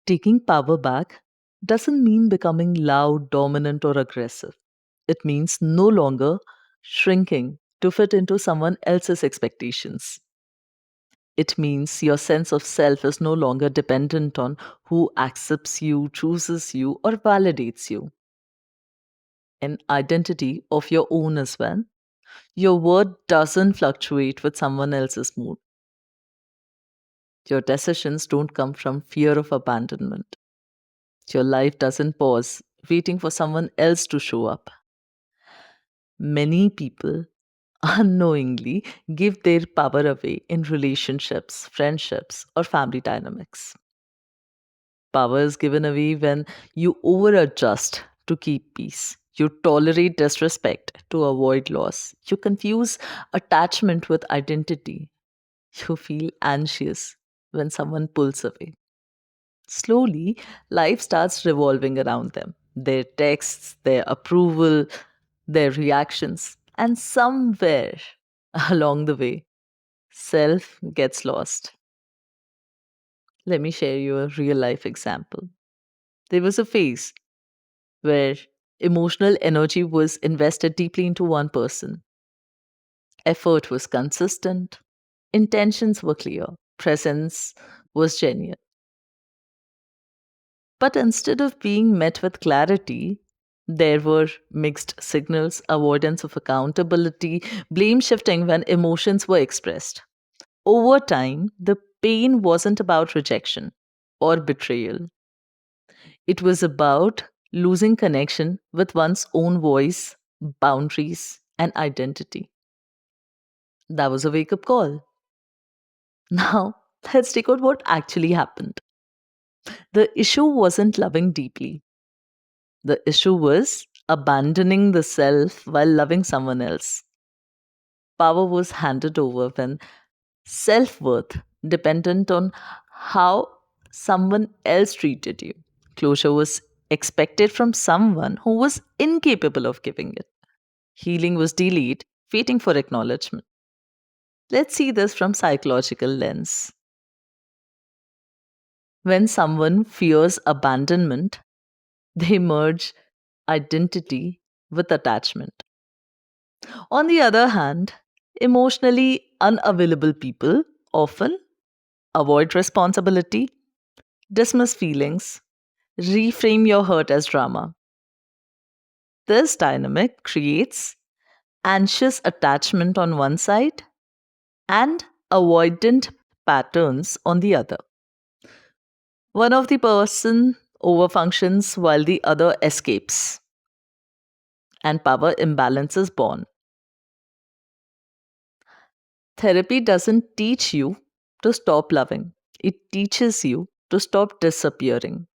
Taking power back doesn't mean becoming loud, dominant, or aggressive. It means no longer shrinking to fit into someone else's expectations. It means your sense of self is no longer dependent on who accepts you, chooses you, or validates you. An identity of your own as well. Your word doesn't fluctuate with someone else's mood. Your decisions don't come from fear of abandonment. Your life doesn't pause, waiting for someone else to show up. Many people unknowingly give their power away in relationships, friendships, or family dynamics. Power is given away when you over adjust to keep peace. You tolerate disrespect to avoid loss. You confuse attachment with identity. You feel anxious when someone pulls away. Slowly, life starts revolving around them. Their texts, their approval, their reactions, and somewhere along the way, self gets lost. Let me share you a real life example. There was a phase where emotional energy was invested deeply into one person. Effort was consistent, intentions were clear, presence was genuine. But instead of being met with clarity, there were mixed signals, avoidance of accountability, blame shifting when emotions were expressed. Over time, the pain wasn't about rejection or betrayal, it was about losing connection with one's own voice, boundaries, and identity. That was a wake up call. Now, let's take out what actually happened. The issue wasn't loving deeply, the issue was abandoning the self while loving someone else. Power was handed over when self worth dependent on how someone else treated you. Closure was expected from someone who was incapable of giving it. Healing was delayed, waiting for acknowledgement. Let's see this from psychological lens. When someone fears abandonment, they merge identity with attachment. On the other hand, emotionally unavailable people often avoid responsibility, dismiss feelings, reframe your hurt as drama. This dynamic creates anxious attachment on one side and avoidant patterns on the other. One of the person overfunctions while the other escapes, and power imbalance is born. Therapy doesn't teach you to stop loving, it teaches you to stop disappearing.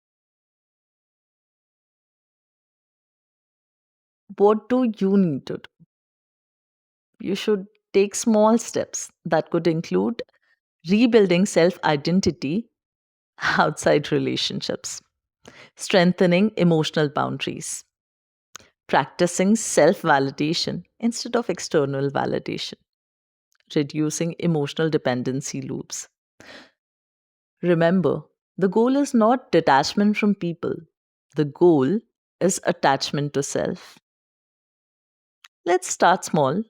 What do you need to do? You should take small steps that could include rebuilding self identity outside relationships, strengthening emotional boundaries, practicing self validation instead of external validation, reducing emotional dependency loops. Remember, the goal is not detachment from people, the goal is attachment to self. Let's start small,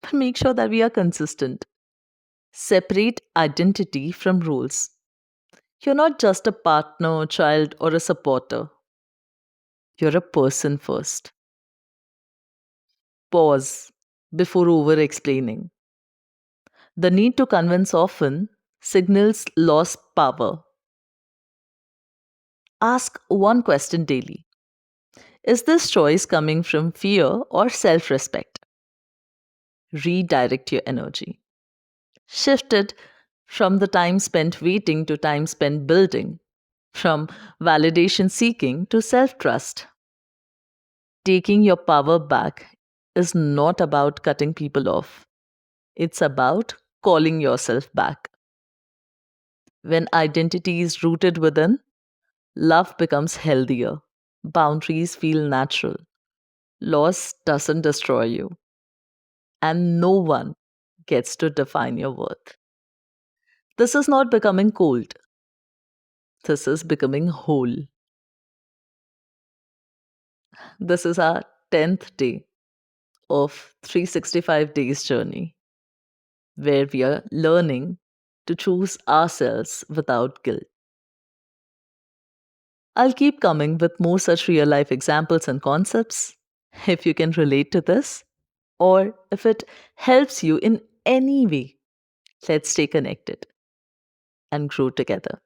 but make sure that we are consistent. Separate identity from roles. You're not just a partner, child, or a supporter. You're a person first. Pause before over explaining. The need to convince often signals lost power. Ask one question daily. Is this choice coming from fear or self respect? Redirect your energy. Shift it from the time spent waiting to time spent building, from validation seeking to self trust. Taking your power back is not about cutting people off, it's about calling yourself back. When identity is rooted within, love becomes healthier, boundaries feel natural, loss doesn't destroy you, and no one gets to define your worth. This is not becoming cold, This is becoming whole. This is our 10th day of 365 days journey where we are learning to choose ourselves without guilt. I'll keep coming with more such real life examples and concepts. If you can relate to this, or if it helps you in any way, let's stay connected and grow together.